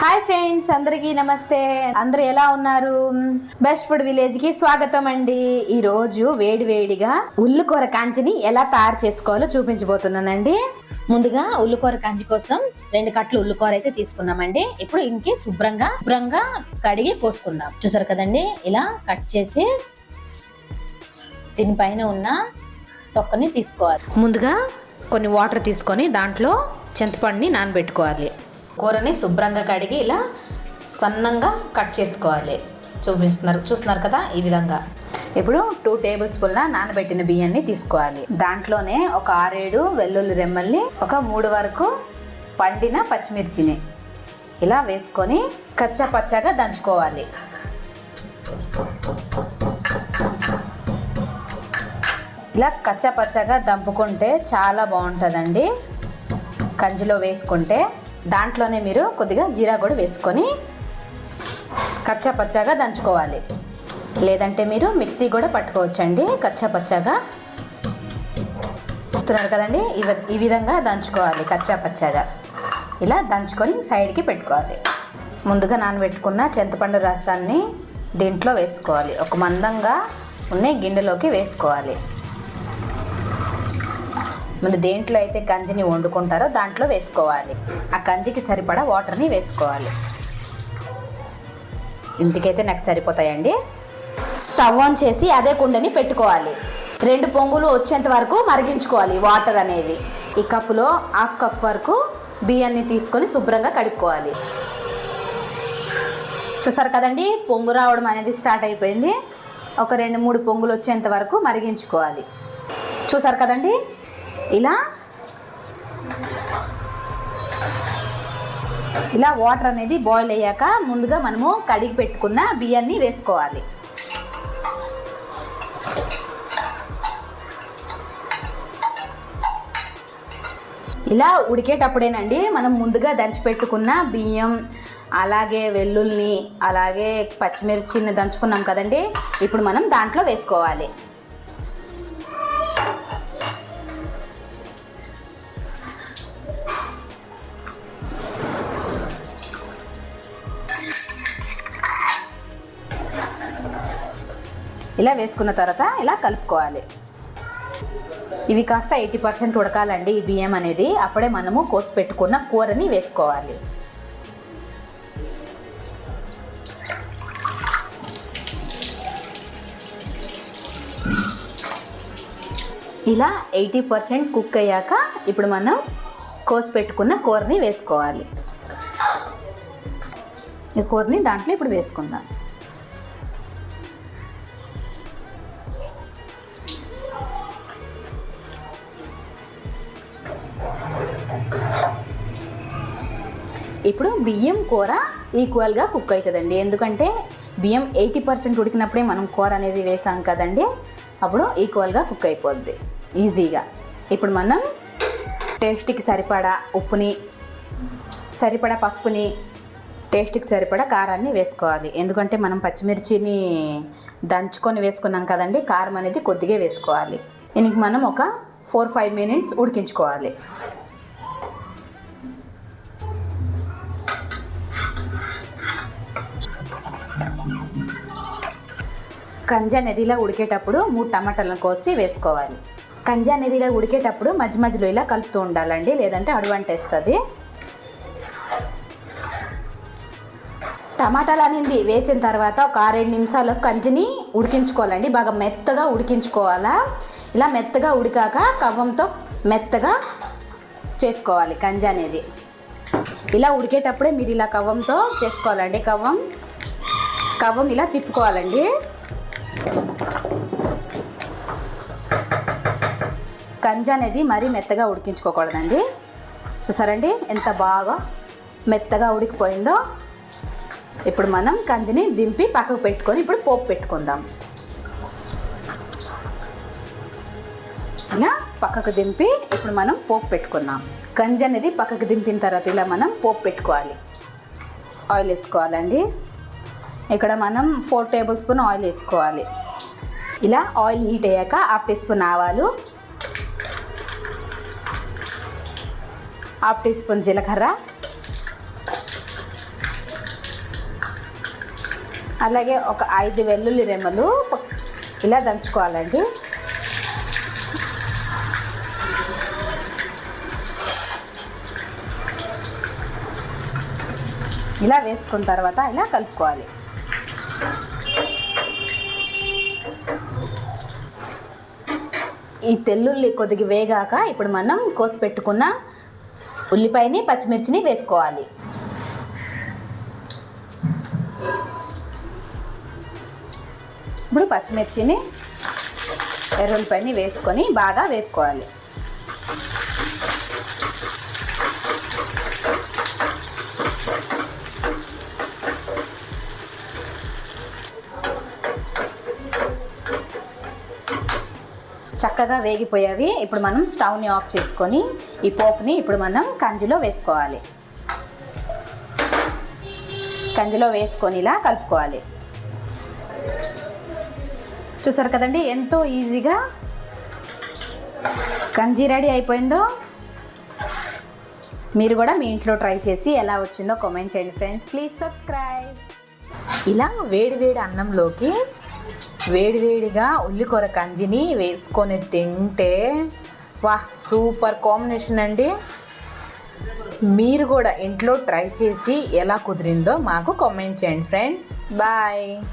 Hi friends, అందరికీ నమస్తే. అందరూ ఎలా ఉన్నారు? బెస్ట్ ఫుడ్ విలేజ్ కి స్వాగతం అండి. ఈ రోజు వేడివేడిగా ఉల్లికూర కాంచిని ఎలా తయారు చేసుకోవాలో చూపించబోతున్నానండి. ముందుగా ఉల్లికూర కాంచి కోసం 2 కట్టలు ఉల్లికూర అయితే తీసుకున్నామండి. ఇప్పుడు ఇంకి శుభ్రంగా కడిగి కోసుకుందాం. చూసారు కదండి, ఇలా కట్ చేసి దీనిపైన ఉన్న తొక్కని తీసుకోవాలి. ముందుగా కొన్ని వాటర్ తీసుకొని దాంట్లో చింతపండుని నానబెట్టుకోవాలి. కూరని శుభ్రంగా కడిగి ఇలా సన్నంగా కట్ చేసుకోవాలి. చూస్తున్నారు కదా, ఈ విధంగా. ఇప్పుడు 2 టేబుల్ స్పూన్ల నానబెట్టిన బియ్యాన్ని తీసుకోవాలి. దాంట్లోనే ఒక 6-7 వెల్లుల్లి రెమ్మల్ని, ఒక 3 వరకు పండిన పచ్చిమిర్చిని ఇలా వేసుకొని కచ్చా పచ్చాగా దంచుకోవాలి. ఇలా కచ్చా పచ్చాగా దంపుకుంటే చాలా బాగుంటుందండి. కంజిలో వేసుకుంటే దాంట్లోనే మీరు కొద్దిగా జీరా కూడా వేసుకొని కచ్చా పచ్చాగా దంచుకోవాలి. లేదంటే మీరు మిక్సీ కూడా పట్టుకోవచ్చండి. కచ్చా పచ్చాగా చూస్తున్నారు కదండి, ఈ విధంగా దంచుకోవాలి. కచ్చా పచ్చాగా ఇలా దంచుకొని సైడ్కి పెట్టుకోవాలి. ముందుగా నానబెట్టుకున్న చింతపండు రసాన్ని దీంట్లో వేసుకోవాలి. ఒక మందంగా ఉన్న గిన్నెలోకి వేసుకోవాలి. మీరు దేంట్లో అయితే కంజిని వండుకుంటారో దాంట్లో వేసుకోవాలి. ఆ కంజికి సరిపడా వాటర్ని వేసుకోవాలి. ఇంటికైతే నాకు సరిపోతాయండి. స్టవ్ ఆన్ చేసి అదే కుండని పెట్టుకోవాలి. 2 పొంగులు వచ్చేంత వరకు మరిగించుకోవాలి వాటర్ అనేది. ఈ కప్పులో 1/2 కప్ వరకు బియ్యాన్ని తీసుకొని శుభ్రంగా కడుక్కోవాలి. చూసారు కదండి, పొంగు రావడం అనేది స్టార్ట్ అయిపోయింది. ఒక 2-3 పొంగులు వచ్చేంత వరకు మరిగించుకోవాలి. చూసారు కదండి, ఇలా వాటర్ అనేది బాయిల్ అయ్యాక ముందుగా మనము కడిగి పెట్టుకున్న బియ్యాన్ని వేసుకోవాలి. ఇలా ఉడికేటప్పుడేనండి మనం ముందుగా దంచి పెట్టుకున్న బియ్యం, అలాగే వెల్లుల్ని, అలాగే పచ్చిమిర్చిని దంచుకున్నాం కదండి, ఇప్పుడు మనం దాంట్లో వేసుకోవాలి. ఇలా వేసుకున్న తర్వాత ఇలా కలుపుకోవాలి. ఇవి కాస్త 80% ఉడకాలండి ఈ బియ్యం అనేది. అప్పుడే మనము కోసి పెట్టుకున్న కూరని వేసుకోవాలి. ఇలా 80% కుక్ అయ్యాక ఇప్పుడు మనం కోసి పెట్టుకున్న కూరని వేసుకోవాలి. ఈ కూరని దాంట్లో ఇప్పుడు వేసుకుందాం. ఇప్పుడు బియ్యం కూర ఈక్వల్గా కుక్ అవుతుందండి. ఎందుకంటే బియ్యం 80% ఉడికినప్పుడే మనం కూర అనేది వేసాం కదండి, అప్పుడు ఈక్వల్గా కుక్ అయిపోద్ది ఈజీగా. ఇప్పుడు మనం టేస్ట్కి సరిపడా ఉప్పుని, సరిపడా పసుపుని, టేస్ట్కి సరిపడా కారాన్ని వేసుకోవాలి. ఎందుకంటే మనం పచ్చిమిర్చిని దంచుకొని వేసుకున్నాం కదండి, కారం అనేది కొద్దిగా వేసుకోవాలి. దీనికి మనం ఒక 4-5 మినిట్స్ ఉడికించుకోవాలి. కంజా అనేది ఇలా ఉడికేటప్పుడు 3 టమాటాలను కోసి వేసుకోవాలి. కంజా అనేది ఇలా ఉడికేటప్పుడు మధ్య మధ్యలో ఇలా కలుపుతూ ఉండాలండి, లేదంటే అడుగంటేస్తుంది. టమాటాలు అనేది వేసిన తర్వాత ఒక 6-7 నిమిషాలు కంజిని ఉడికించుకోవాలండి. బాగా మెత్తగా ఉడికించుకోవాలా. ఇలా మెత్తగా ఉడికాక కవ్వంతో మెత్తగా చేసుకోవాలి కంజా అనేది. ఇలా ఉడికేటప్పుడే మీరు ఇలా కవ్వంతో చేసుకోవాలండి. కవ్వం ఇలా తిప్పుకోవాలండి. కంజా అనేది మరీ మెత్తగా ఉడికించుకోకూడదండి. చూసారండి ఎంత బాగా మెత్తగా ఉడికిపోయిందో. ఇప్పుడు మనం కంజిని దింపి పక్కకు పెట్టుకొని ఇప్పుడు పోపు పెట్టుకుందాం. ఇలా పక్కకు దింపి ఇప్పుడు మనం పోపు పెట్టుకుందాం. కంజి అనేది పక్కకు దింపిన తర్వాత ఇలా మనం పోపు పెట్టుకోవాలి. ఆయిల్ వేసుకోవాలండి. ఇక్కడ మనం 4 టేబుల్ స్పూన్ ఆయిల్ వేసుకోవాలి. ఇలా ఆయిల్ హీట్ అయ్యాక 1/2 టీ స్పూన్ ఆవాలు, 1/2 టీ స్పూన్ జీలకర్ర, అలాగే ఒక 5 వెల్లుల్లి రెమ్మలు ఇలా దంచుకోవాలండి. ఇలా వేసుకున్న తర్వాత ఇలా కలుపుకోవాలి. ఈ తెల్లుల్లి కొద్దిగా వేగాక ఇప్పుడు మనం కోసి పెట్టుకున్న ఉల్లిపాయని పచ్చిమిర్చిని వేసుకోవాలి. ఇప్పుడు పచ్చిమిర్చిని ఎర్రుల్లిపాయని వేసుకొని బాగా వేపుకోవాలి. చక్కగా వేగిపోయావి. ఇప్పుడు మనం స్టవ్ని ఆఫ్ చేసుకొని ఈ పోపుని ఇప్పుడు మనం కంజిలో వేసుకోవాలి. కంజిలో వేసుకొని ఇలా కలుపుకోవాలి. చూసారు కదండి ఎంతో ఈజీగా కంజీ రెడీ అయిపోయిందో. మీరు కూడా మీ ఇంట్లో ట్రై చేసి ఎలా వచ్చిందో కామెంట్ చేయండి ఫ్రెండ్స్. Please subscribe. ఇలా వేడివేడి అన్నంలోకి వేడివేడిగా ఉల్లికూర కంజిని వేసుకొని తింటే వాహ్ సూపర్ కాంబినేషన్ అండి. మీరు కూడా ఇంట్లో ట్రై చేసి ఎలా కుదిరిందో మాకు కామెంట్ చేయండి ఫ్రెండ్స్. బాయ్.